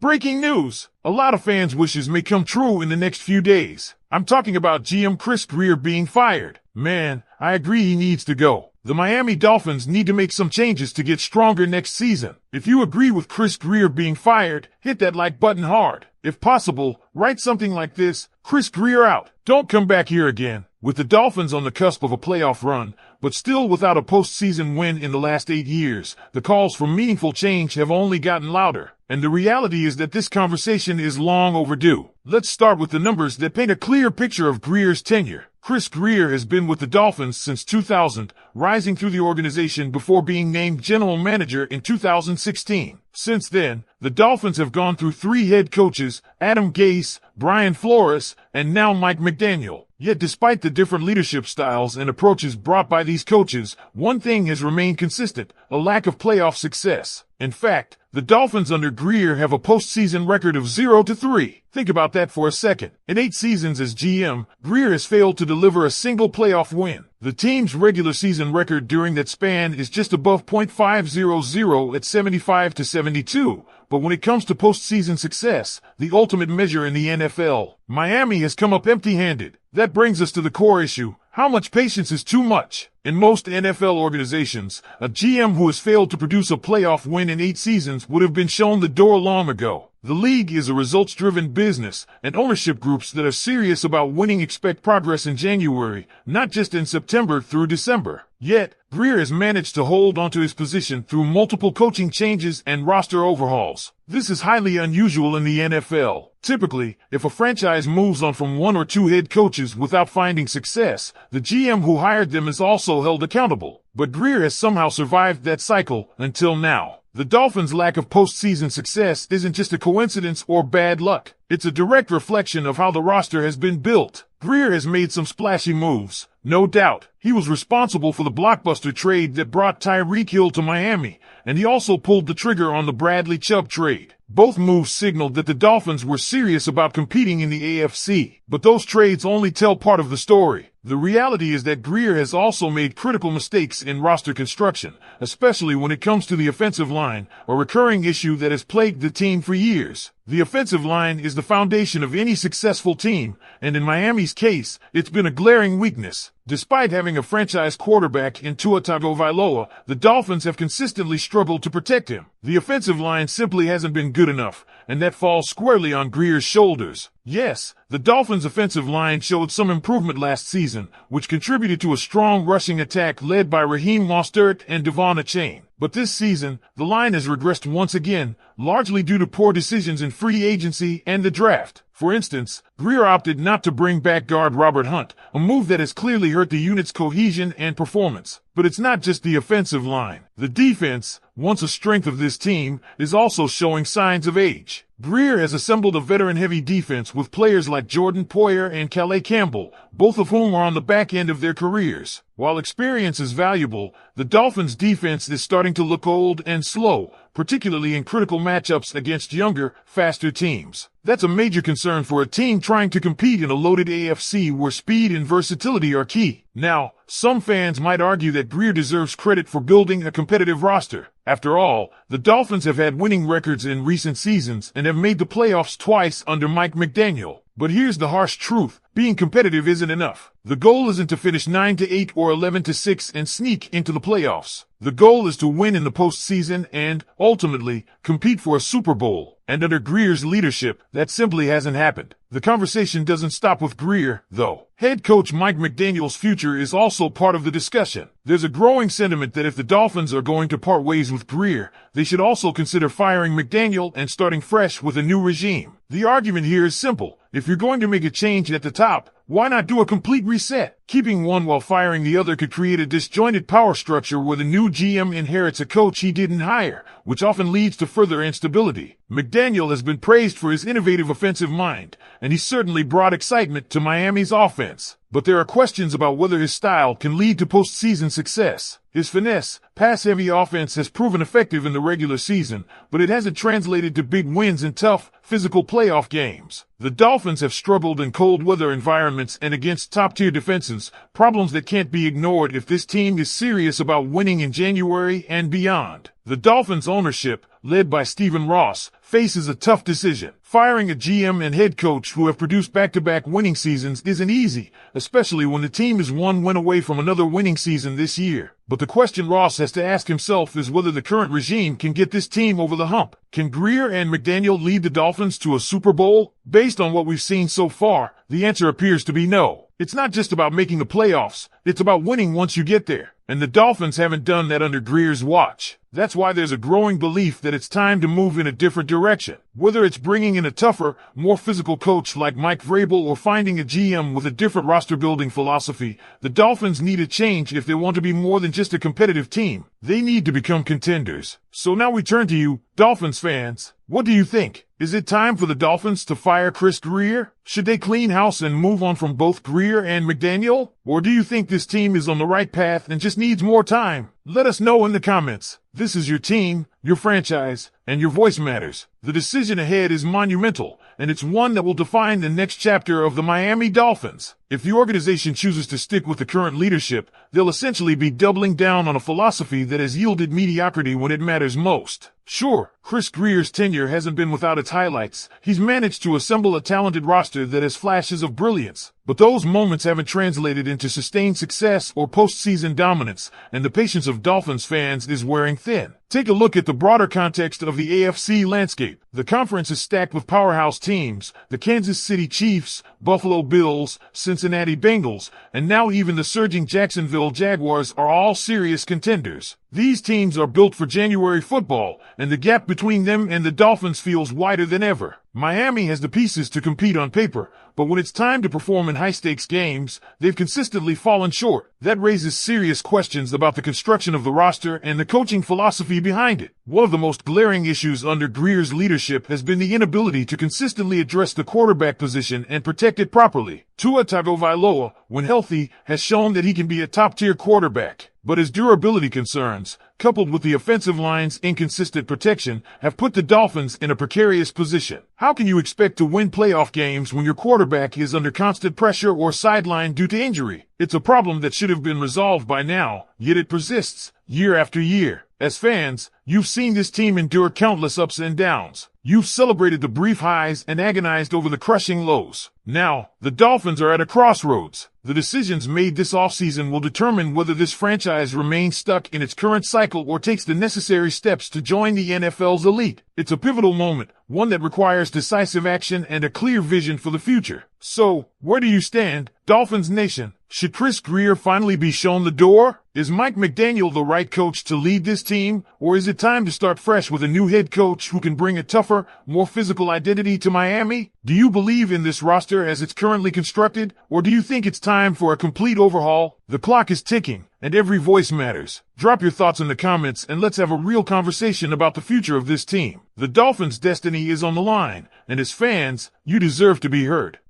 Breaking news! A lot of fans' wishes may come true in the next few days. I'm talking about GM Chris Grier being fired. Man, I agree he needs to go. The Miami Dolphins need to make some changes to get stronger next season. If you agree with Chris Grier being fired, hit that like button hard. If possible, write something like this: Chris Grier out. Don't come back here again. With the Dolphins on the cusp of a playoff run, but still without a postseason win in the last 8 years, the calls for meaningful change have only gotten louder. And the reality is that this conversation is long overdue. Let's start with the numbers that paint a clear picture of Grier's tenure. Chris Grier has been with the Dolphins since 2000, rising through the organization before being named general manager in 2016. Since then, the Dolphins have gone through 3 head coaches: Adam Gase, Brian Flores, and now Mike McDaniel. Yet despite the different leadership styles and approaches brought by these coaches, one thing has remained consistent: a lack of playoff success. In fact, the Dolphins under Grier have a postseason record of 0-3. Think about that for a second. In 8 seasons as GM, Grier has failed to deliver a single playoff win. The team's regular season record during that span is just above .500 at 75-72. But when it comes to postseason success, the ultimate measure in the NFL, Miami has come up empty-handed. That brings us to the core issue: how much patience is too much? In most NFL organizations, a GM who has failed to produce a playoff win in 8 seasons would have been shown the door long ago. The league is a results-driven business, and ownership groups that are serious about winning expect progress in January, not just in September through December. Yet, Grier has managed to hold onto his position through multiple coaching changes and roster overhauls. This is highly unusual in the NFL. Typically, if a franchise moves on from 1 or 2 head coaches without finding success, the GM who hired them is also held accountable. But Grier has somehow survived that cycle until now. The Dolphins' lack of postseason success isn't just a coincidence or bad luck. It's a direct reflection of how the roster has been built. Grier has made some splashy moves, no doubt. He was responsible for the blockbuster trade that brought Tyreek Hill to Miami, and he also pulled the trigger on the Bradley Chubb trade. Both moves signaled that the Dolphins were serious about competing in the AFC, but those trades only tell part of the story. The reality is that Grier has also made critical mistakes in roster construction, especially when it comes to the offensive line, a recurring issue that has plagued the team for years. The offensive line is the foundation of any successful team, and in Miami's case, it's been a glaring weakness. Despite having a franchise quarterback in Tua Tagovailoa, the Dolphins have consistently struggled to protect him. The offensive line simply hasn't been good enough, and that falls squarely on Grier's shoulders. Yes, the Dolphins' offensive line showed some improvement last season, which contributed to a strong rushing attack led by Raheem Mostert and Devon Achane. But this season, the line has regressed once again, largely due to poor decisions in free agency and the draft. For instance, Grier opted not to bring back guard Robert Hunt, a move that has clearly hurt the unit's cohesion and performance. But it's not just the offensive line. The defense, once a strength of this team, is also showing signs of age. Grier has assembled a veteran-heavy defense with players like Jordan Poyer and Calais Campbell, both of whom are on the back end of their careers. While experience is valuable, the Dolphins' defense is starting to look old and slow, particularly in critical matchups against younger, faster teams. That's a major concern for a team trying to compete in a loaded AFC where speed and versatility are key. Now, some fans might argue that Grier deserves credit for building a competitive roster. After all, the Dolphins have had winning records in recent seasons and have made the playoffs twice under Mike McDaniel. But here's the harsh truth: being competitive isn't enough. The goal isn't to finish 9-8 or 11-6 and sneak into the playoffs. The goal is to win in the postseason and, ultimately, compete for a Super Bowl. And under Grier's leadership, that simply hasn't happened. The conversation doesn't stop with Grier, though. Head coach Mike McDaniel's future is also part of the discussion. There's a growing sentiment that if the Dolphins are going to part ways with Grier, they should also consider firing McDaniel and starting fresh with a new regime. The argument here is simple. If you're going to make a change at the top, why not do a complete reset? Keeping one while firing the other could create a disjointed power structure where the new GM inherits a coach he didn't hire, which often leads to further instability. McDaniel has been praised for his innovative offensive mind, and he certainly brought excitement to Miami's offense. But there are questions about whether his style can lead to postseason success. His finesse, pass-heavy offense has proven effective in the regular season, but it hasn't translated to big wins in tough, physical playoff games. The Dolphins have struggled in cold weather environments and against top-tier defenses, problems that can't be ignored if this team is serious about winning in January and beyond. The Dolphins' ownership, led by Stephen Ross, faces a tough decision. Firing a GM and head coach who have produced back-to-back winning seasons isn't easy, especially when the team is one win away from another winning season this year. But the question Ross has to ask himself is whether the current regime can get this team over the hump. Can Grier and McDaniel lead the Dolphins to a Super Bowl? Based on what we've seen so far, the answer appears to be no. It's not just about making the playoffs, it's about winning once you get there. And the Dolphins haven't done that under Grier's watch. That's why there's a growing belief that it's time to move in a different direction. Whether it's bringing in a tougher, more physical coach like Mike Vrabel or finding a GM with a different roster-building philosophy, the Dolphins need a change if they want to be more than just a competitive team. They need to become contenders. So now we turn to you, Dolphins fans. What do you think? Is it time for the Dolphins to fire Chris Grier? Should they clean house and move on from both Grier and McDaniel? Or do you think this team is on the right path and just needs more time? Let us know in the comments. This is your team, your franchise, and your voice matters. The decision ahead is monumental, and it's one that will define the next chapter of the Miami Dolphins. If the organization chooses to stick with the current leadership, they'll essentially be doubling down on a philosophy that has yielded mediocrity when it matters most. Sure, Chris Grier's tenure hasn't been without its highlights. He's managed to assemble a talented roster that has flashes of brilliance. But those moments haven't translated into sustained success or postseason dominance, and the patience of Dolphins fans is wearing thin. Take a look at the broader context of the AFC landscape. The conference is stacked with powerhouse teams, the Kansas City Chiefs, Buffalo Bills, Cincinnati Bengals, and now even the surging Jacksonville Jaguars are all serious contenders. These teams are built for January football, and the gap between them and the Dolphins feels wider than ever. Miami has the pieces to compete on paper, but when it's time to perform in high-stakes games, they've consistently fallen short. That raises serious questions about the construction of the roster and the coaching philosophy behind it. One of the most glaring issues under Grier's leadership has been the inability to consistently address the quarterback position and protect it properly. Tua Tagovailoa, when healthy, has shown that he can be a top-tier quarterback. But his durability concerns, coupled with the offensive line's inconsistent protection, have put the Dolphins in a precarious position. How can you expect to win playoff games when your quarterback is under constant pressure or sidelined due to injury? It's a problem that should have been resolved by now, yet it persists, year after year. As fans, you've seen this team endure countless ups and downs. You've celebrated the brief highs and agonized over the crushing lows. Now, the Dolphins are at a crossroads. The decisions made this offseason will determine whether this franchise remains stuck in its current cycle or takes the necessary steps to join the NFL's elite. It's a pivotal moment, one that requires decisive action and a clear vision for the future. So, where do you stand, Dolphins Nation? Should Chris Grier finally be shown the door? Is Mike McDaniel the right coach to lead this team, or is it time to start fresh with a new head coach who can bring a tougher, more physical identity to Miami? Do you believe in this roster as it's currently constructed, or do you think it's time for a complete overhaul? The clock is ticking, and every voice matters. Drop your thoughts in the comments and let's have a real conversation about the future of this team. The Dolphins' destiny is on the line, and as fans, you deserve to be heard.